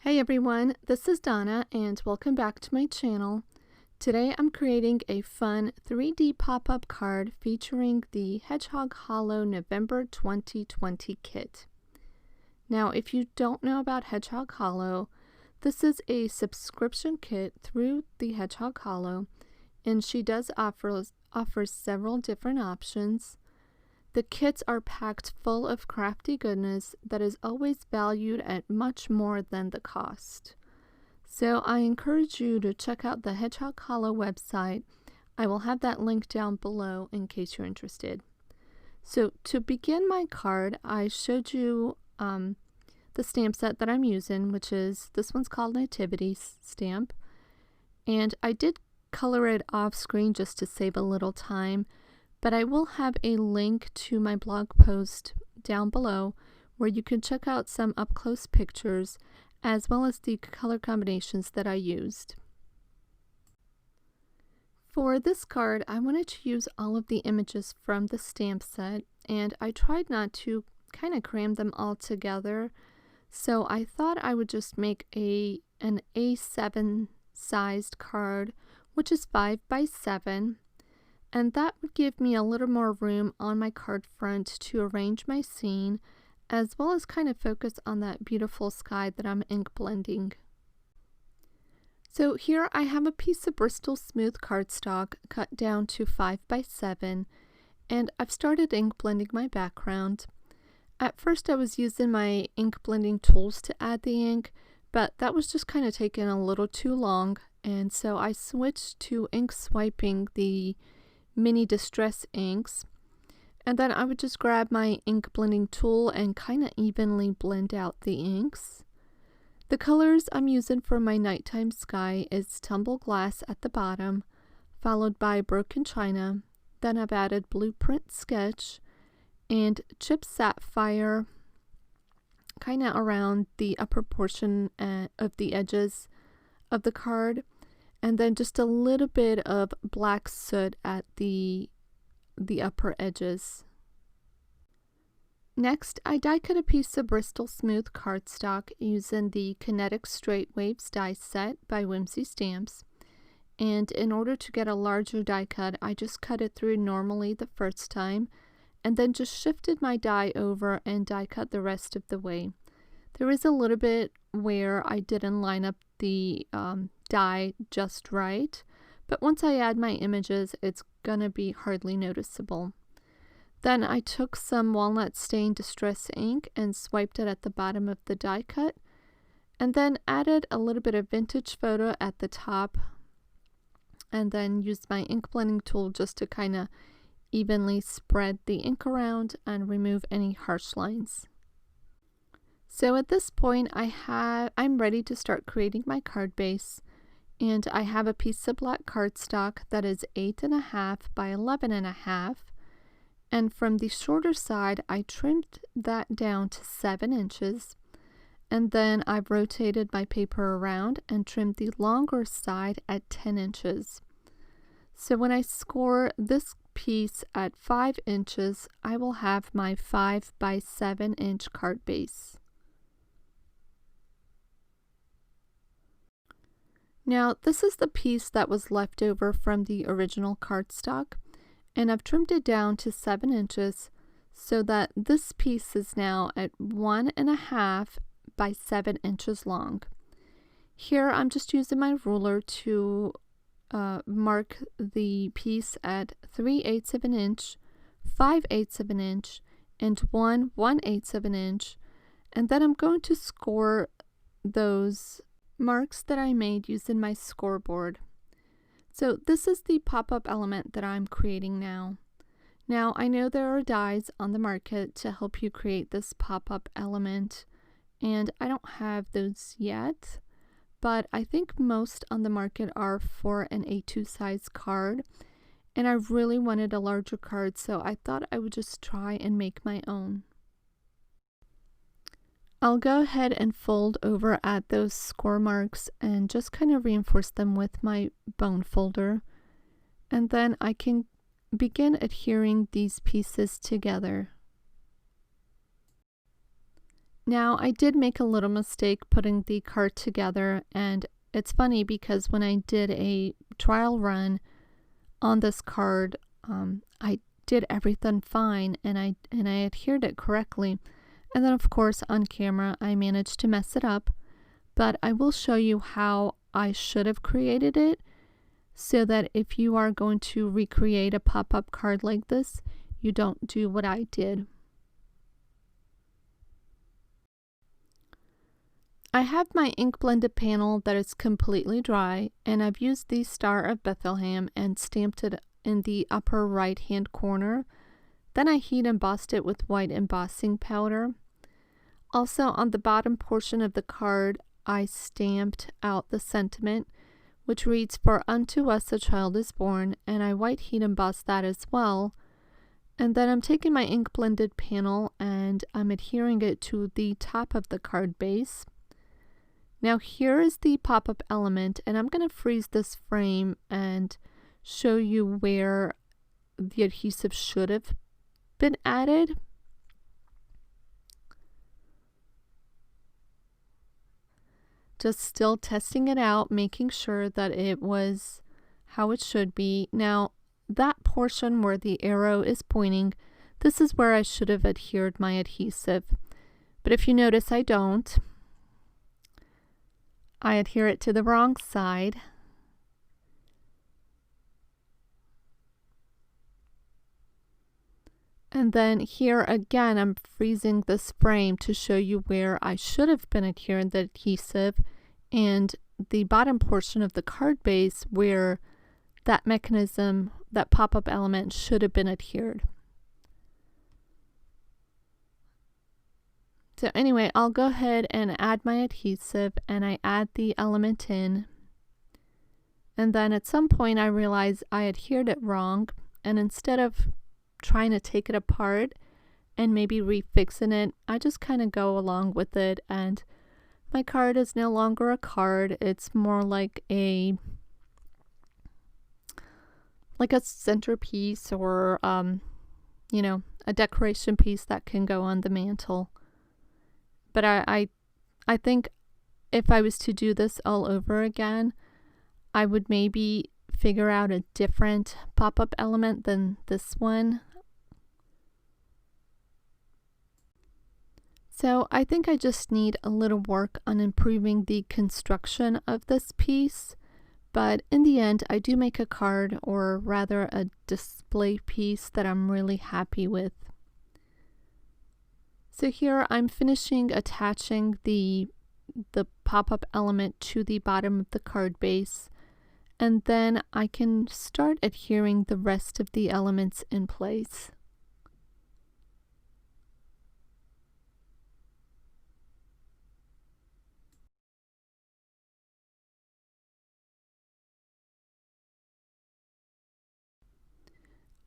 Hey everyone, this is Donna and welcome back to my channel. Today I'm creating a fun 3D pop-up card featuring the Hedgehog Hollow November 2020 kit. Now if you don't know about Hedgehog Hollow, this is a subscription kit through the Hedgehog Hollow, and she does offer several different options. The kits are packed full of crafty goodness that is always valued at much more than the cost. So I encourage you to check out the Hedgehog Hollow website. I will have that link down below in case you're interested. So to begin my card, I showed you the stamp set that I'm using, which is, this one's called Nativity stamp. And I did color it off screen just to save a little time. But I will have a link to my blog post down below where you can check out some up-close pictures as well as the color combinations that I used. For this card, I wanted to use all of the images from the stamp set, and I tried not to kind of cram them all together, so I thought I would just make an A7 sized card, which is 5 by 7. And that would give me a little more room on my card front to arrange my scene, as well as kind of focus on that beautiful sky that I'm ink blending. So here I have a piece of Bristol Smooth cardstock cut down to 5 by 7, and I've started ink blending my background. At first I was using my ink blending tools to add the ink, but that was just kind of taking a little too long, and so I switched to ink swiping the mini distress inks, and then I would just grab my ink blending tool and kind of evenly blend out the inks. The colors I'm using for my nighttime sky is Tumble Glass at the bottom, followed by Broken China. Then I've added Blueprint Sketch and Chip Sapphire kind of around the upper portion of the edges of the card. And then just a little bit of black soot at the upper edges. Next, I die cut a piece of Bristol Smooth cardstock using the Kinetic Straight Waves die set by Whimsy Stamps. And in order to get a larger die cut, I just cut it through normally the first time, and then just shifted my die over and die cut the rest of the way. There is a little bit where I didn't line up the die just right, but once I add my images, it's gonna be hardly noticeable. Then I took some walnut stain distress ink and swiped it at the bottom of the die cut, and then added a little bit of vintage photo at the top, and then used my ink blending tool just to kind of evenly spread the ink around and remove any harsh lines. So at this point I'm ready to start creating my card base, and I have a piece of black cardstock that is 8.5 by 11.5, and from the shorter side I trimmed that down to 7 inches, and then I've rotated my paper around and trimmed the longer side at 10 inches. So when I score this piece at 5 inches, I will have my 5 by 7 inch card base. Now this is the piece that was left over from the original cardstock, and I've trimmed it down to 7 inches so that this piece is now at 1.5 by 7 inches long. Here I'm just using my ruler to mark the piece at 3/8 of an inch, 5/8 of an inch, and 1/1/8 of an inch, and then I'm going to score those marks that I made using my scoreboard. So this is the pop-up element that I'm creating now. Now I know there are dies on the market to help you create this pop-up element, and I don't have those yet, but I think most on the market are for an A2 size card, and I really wanted a larger card, so I thought I would just try and make my own. I'll go ahead and fold over at those score marks and just kind of reinforce them with my bone folder, and then I can begin adhering these pieces together. Now, I did make a little mistake putting the card together, and it's funny because when I did a trial run on this card, I did everything fine and I adhered it correctly. And then of course on camera I managed to mess it up, but I will show you how I should have created it so that if you are going to recreate a pop-up card like this, you don't do what I did. I have my ink blended panel that is completely dry, and I've used the Star of Bethlehem and stamped it in the upper right hand corner. Then I heat embossed it with white embossing powder. Also on the bottom portion of the card, I stamped out the sentiment, which reads, "For unto us a child is born," and I white heat embossed that as well. And then I'm taking my ink blended panel and I'm adhering it to the top of the card base. Now here is the pop-up element, and I'm going to freeze this frame and show you where the adhesive should have been added. Just still testing it out, making sure that it was how it should be. Now that portion where the arrow is pointing, this is where I should have adhered my adhesive. But if you notice, I don't. I adhere it to the wrong side. And then here again, I'm freezing this frame to show you where I should have been adhering the adhesive, and the bottom portion of the card base where that mechanism, that pop-up element should have been adhered. So anyway, I'll go ahead and add my adhesive, and I add the element in. And then at some point I realized I adhered it wrong, and instead of trying to take it apart and maybe refixing it, I just kind of go along with it, and my card is no longer a card. It's more like a centerpiece, or you know, a decoration piece that can go on the mantle. But I think if I was to do this all over again, I would maybe figure out a different pop-up element than this one. So I think I just need a little work on improving the construction of this piece. But in the end, I do make a card, or rather a display piece, that I'm really happy with. So here I'm finishing attaching the pop-up element to the bottom of the card base, and then I can start adhering the rest of the elements in place.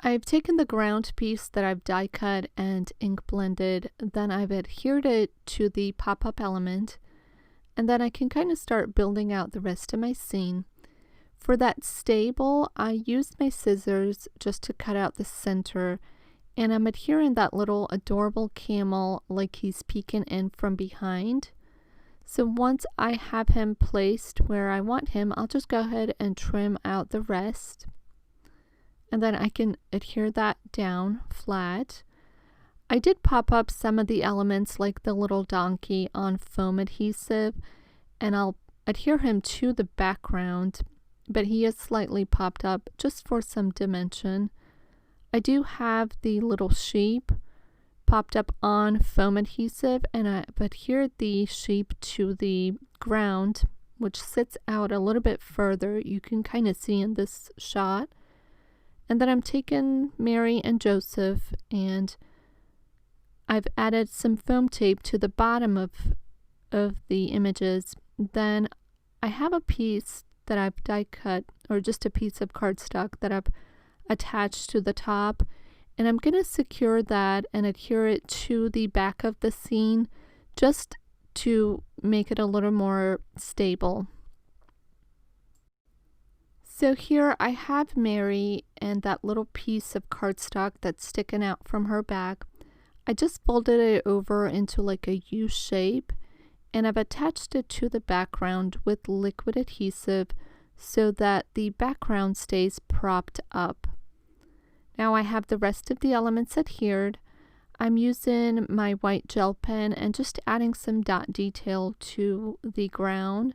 I've taken the ground piece that I've die cut and ink blended, then I've adhered it to the pop-up element, and then I can kind of start building out the rest of my scene. For that stable, I used my scissors just to cut out the center, and I'm adhering that little adorable camel like he's peeking in from behind. So once I have him placed where I want him, I'll just go ahead and trim out the rest. And then I can adhere that down flat. I did pop up some of the elements like the little donkey on foam adhesive, and I'll adhere him to the background, but he is slightly popped up just for some dimension. I do have the little sheep popped up on foam adhesive, and I've adhered the sheep to the ground, which sits out a little bit further. You can kind of see in this shot. And then I'm taking Mary and Joseph, and I've added some foam tape to the bottom of the images. Then I have a piece that I've die cut, or just a piece of cardstock that I've attached to the top, and I'm going to secure that and adhere it to the back of the scene just to make it a little more stable. So here I have Mary and that little piece of cardstock that's sticking out from her back. I just folded it over into like a U shape, and I've attached it to the background with liquid adhesive so that the background stays propped up. Now I have the rest of the elements adhered. I'm using my white gel pen and just adding some dot detail to the ground,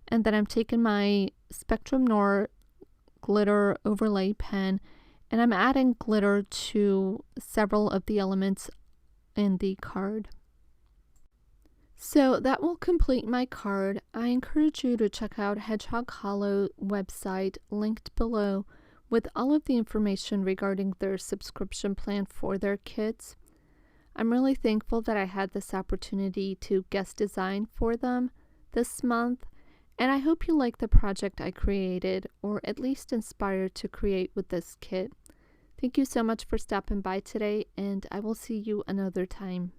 and then I'm taking my Spectrum Noir glitter overlay pen and I'm adding glitter to several of the elements in the card. So that will complete my card. I encourage you to check out Hedgehog Hollow website linked below with all of the information regarding their subscription plan for their kits. I'm really thankful that I had this opportunity to guest design for them this month, and I hope you like the project I created, or at least inspired to create with this kit. Thank you so much for stopping by today, and I will see you another time.